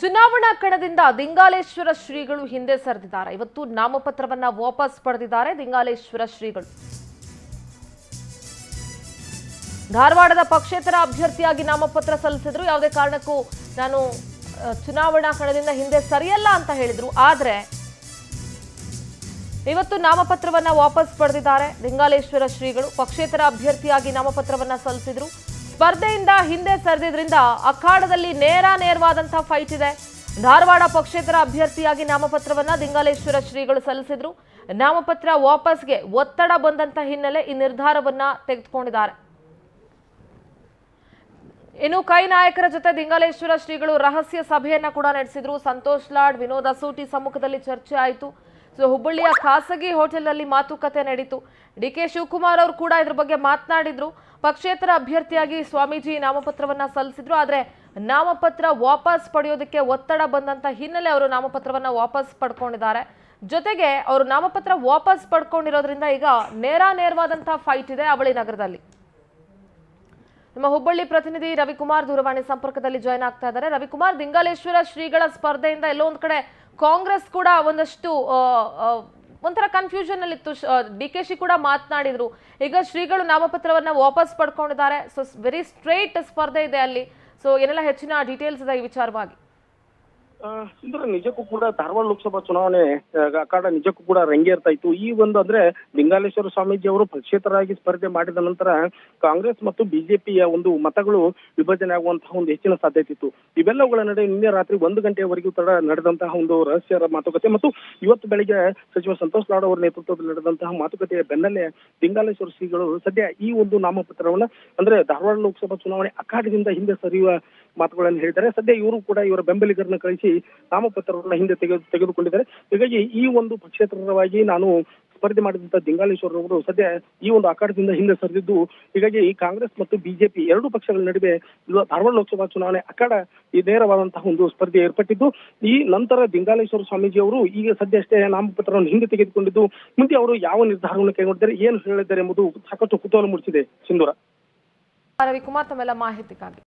ಚುನಾವಣಾ ಕಣದಿಂದ ದಿಂಗಾಲೇಶ್ವರ ಶ್ರೀಗಳು ಹಿಂದೆ ಸರಿದಿದ್ದಾರೆ. ಇವತ್ತು ನಾಮಪತ್ರವನ್ನ ವಾಪಸ್ ಪಡೆದಿದ್ದಾರೆ ದಿಂಗಾಲೇಶ್ವರ ಶ್ರೀಗಳು. ಧಾರವಾಡದ ಪಕ್ಷೇತರ ಅಭ್ಯರ್ಥಿಯಾಗಿ ನಾಮಪತ್ರ ಸಲ್ಲಿಸಿದ್ರು. ಯಾವುದೇ ಕಾರಣಕ್ಕೂ ನಾನು ಚುನಾವಣಾ ಕಣದಿಂದ ಹಿಂದೆ ಸರಿಯಲ್ಲ ಅಂತ ಹೇಳಿದ್ರು. ಆದ್ರೆ ಇವತ್ತು ನಾಮಪತ್ರವನ್ನ ವಾಪಸ್ ಪಡೆದಿದ್ದಾರೆ ದಿಂಗಾಲೇಶ್ವರ ಶ್ರೀಗಳು. ಪಕ್ಷೇತರ ಅಭ್ಯರ್ಥಿಯಾಗಿ ನಾಮಪತ್ರವನ್ನ ಸಲ್ಲಿಸಿದ್ರು. ಸ್ಪರ್ಧೆಯಿಂದ ಹಿಂದೆ ಸರಿದ್ರಿಂದ ಅಖಾಡದಲ್ಲಿ ನೇರವಾದಂತಹ ಫೈಟ್ ಇದೆ. ಧಾರವಾಡ ಪಕ್ಷೇತರ ಅಭ್ಯರ್ಥಿಯಾಗಿ ನಾಮಪತ್ರವನ್ನ ದಿಂಗಾಲೇಶ್ವರ ಶ್ರೀಗಳು ಸಲ್ಲಿಸಿದ್ರು. ನಾಮಪತ್ರ ವಾಪಸ್ಗೆ ಒತ್ತಡ ಬಂದಂತ ಹಿನ್ನೆಲೆ ಈ ನಿರ್ಧಾರವನ್ನ ತೆಗೆದುಕೊಂಡಿದ್ದಾರೆ. ಇನ್ನು ಕೈ ನಾಯಕರ ಜೊತೆ ದಿಂಗಾಲೇಶ್ವರ ಶ್ರೀಗಳು ರಹಸ್ಯ ಸಭೆಯನ್ನ ಕೂಡ ನಡೆಸಿದ್ರು. ಸಂತೋಷ್ ಲಾಡ್, ವಿನೋದ್ ಅಸೂಟಿ ಸಮ್ಮುಖದಲ್ಲಿ ಚರ್ಚೆ ಆಯಿತು. ಹುಬ್ಬಳ್ಳಿಯ ಖಾಸಗಿ ಹೋಟೆಲ್ನಲ್ಲಿ ಮಾತುಕತೆ ನಡೀತು. ಡಿಕೆ ಶಿವಕುಮಾರ್ ಅವರು ಕೂಡ ಇದ್ರ ಬಗ್ಗೆ ಮಾತನಾಡಿದ್ರು. ಪಕ್ಷೇತರ ಅಭ್ಯರ್ಥಿಯಾಗಿ ಸ್ವಾಮೀಜಿ ನಾಮಪತ್ರವನ್ನ ಸಲ್ಲಿಸಿದ್ರು. ಆದ್ರೆ ನಾಮಪತ್ರ ವಾಪಸ್ ಪಡೆಯೋದಕ್ಕೆ ಒತ್ತಡ ಬಂದಂತ ಹಿನ್ನೆಲೆ ಅವರು ನಾಮಪತ್ರವನ್ನ ವಾಪಸ್ ಪಡ್ಕೊಂಡಿದ್ದಾರೆ. ಜೊತೆಗೆ ಅವರು ನಾಮಪತ್ರ ವಾಪಸ್ ಪಡ್ಕೊಂಡಿರೋದ್ರಿಂದ ಈಗ ನೇರವಾದಂತಹ ಫೈಟ್ ಇದೆ ಅವಳಿ ನಗರದಲ್ಲಿ. ನಮ್ಮ ಹುಬ್ಬಳ್ಳಿ ಪ್ರತಿನಿಧಿ ರವಿಕುಮಾರ್ ದೂರವಾಣಿ ಸಂಪರ್ಕದಲ್ಲಿ ಜಾಯ್ನ್ ಆಗ್ತಾ ಇದ್ದಾರೆ. ರವಿಕುಮಾರ್, ದಿಂಗಾಲೇಶ್ವರ ಶ್ರೀಗಳ ಸ್ಪರ್ಧೆಯಿಂದ ಎಲ್ಲೋ ಒಂದ್ ಕಡೆ ಕಾಂಗ್ರೆಸ್ ಕೂಡ ಒಂದಷ್ಟು ಒಂಥರ ಕನ್ಫ್ಯೂಷನ್ ಅಲ್ಲಿ ಇತ್ತು. ಡಿಕೆಶಿ ಕೂಡ ಮಾತನಾಡಿದ್ರು. ಈಗ ಶ್ರೀಗಳು ನಾಮಪತ್ರವನ್ನ ವಾಪಸ್ ಪಡ್ಕೊಂಡಿದ್ದಾರೆ. ಸೊ ವೆರಿ ಸ್ಟ್ರೇಟ್ ಸ್ಪರ್ಧೆ ಇದೆ ಅಲ್ಲಿ. ಸೊ ಏನೆಲ್ಲ ಹೆಚ್ಚಿನ ಡೀಟೇಲ್ಸ್ ಇದೆ ಈ ವಿಚಾರವಾಗಿ? ನಿಜಕ್ಕೂ ಕೂಡ ಧಾರವಾಡ ಲೋಕಸಭಾ ಚುನಾವಣೆ ಅಖಾಡ ನಿಜಕ್ಕೂ ಕೂಡ ರಂಗೇರ್ತಾ ಇತ್ತು. ಈ ಒಂದು ಅಂದ್ರೆ ಲಿಂಗಾಲೇಶ್ವರ ಸ್ವಾಮೀಜಿ ಅವರು ಪಕ್ಷೇತರಾಗಿ ಸ್ಪರ್ಧೆ ಮಾಡಿದ ನಂತರ ಕಾಂಗ್ರೆಸ್ ಮತ್ತು ಬಿಜೆಪಿಯ ಒಂದು ಮತಗಳು ವಿಭಜನೆ ಆಗುವಂತಹ ಒಂದು ಹೆಚ್ಚಿನ ಸಾಧ್ಯತೆ ಇತ್ತು. ಇವೆಲ್ಲವುಗಳ ನಡುವೆ ನಿನ್ನೆ ರಾತ್ರಿ 1 ಗಂಟೆಯವರೆಗೂ ತಡ ನಡೆದಂತಹ ಒಂದು ರಹಸ್ಯ ಮಾತುಕತೆ ಮತ್ತು ಇವತ್ತು ಬೆಳಿಗ್ಗೆ ಸಚಿವ ಸಂತೋಷ್ ಲಾಡ್ ಅವರ ನೇತೃತ್ವದಲ್ಲಿ ನಡೆದಂತಹ ಮಾತುಕತೆಯ ಬೆನ್ನಲ್ಲೇ ದಿಂಗಾಲೇಶ್ವರ ಶ್ರೀಗಳು ಸದ್ಯ ಈ ಒಂದು ನಾಮಪತ್ರವನ್ನ ಅಂದ್ರೆ ಧಾರವಾಡ ಲೋಕಸಭಾ ಚುನಾವಣೆ ಅಖಾಡದಿಂದ ಹಿಂದೆ ಸರಿಯುವ ಮಾತುಗಳನ್ನು ಹೇಳಿದ್ದಾರೆ. ಸದ್ಯ ಇವರು ಕೂಡ ಇವರ ಬೆಂಬಲಿಗರನ್ನ ಕಳಿಸಿ ನಾಮಪತ್ರವನ್ನ ಹಿಂದೆ ತೆಗೆದುಕೊಂಡಿದ್ದಾರೆ. ಹೀಗಾಗಿ ಈ ಒಂದು ಪಕ್ಷೇತರವಾಗಿ ನಾನು ಸ್ಪರ್ಧೆ ಮಾಡಿದಂತ ದಿಂಗಾಲೇಶ್ವರ ಅವರು ಸದ್ಯ ಈ ಒಂದು ಅಖಾಡದಿಂದ ಹಿಂದೆ ಸರಿದಿದ್ದು, ಹೀಗಾಗಿ ಕಾಂಗ್ರೆಸ್ ಮತ್ತು ಬಿಜೆಪಿ ಎರಡೂ ಪಕ್ಷಗಳ ನಡುವೆ ಧಾರವಾಡ ಲೋಕಸಭಾ ಚುನಾವಣೆ ಅಖಾಡ ಈ ನೇರವಾದಂತಹ ಒಂದು ಸ್ಪರ್ಧೆ ಏರ್ಪಟ್ಟಿದ್ದು, ಈ ನಂತರ ದಿಂಗಾಲೇಶ್ವರ ಸ್ವಾಮೀಜಿ ಅವರು ಈಗ ಸದ್ಯಷ್ಟೇ ನಾಮಪತ್ರವನ್ನು ಹಿಂದೆ ತೆಗೆದುಕೊಂಡಿದ್ದು, ಮುಂದೆ ಅವರು ಯಾವ ನಿರ್ಧಾರವನ್ನು ಕೈಗೊಂಡಿದ್ದಾರೆ, ಏನು ಹೇಳಿದ್ದಾರೆ ಎಂಬುದು ಸಾಕಷ್ಟು ಕುತೂಹಲ ಮೂಡಿಸಿದೆ. ಸಿಂಧೂರ. ರವಿಕುಮಾರ್, ತಮ್ಮೆಲ್ಲ ಮಾಹಿತಿಗಾಗಿ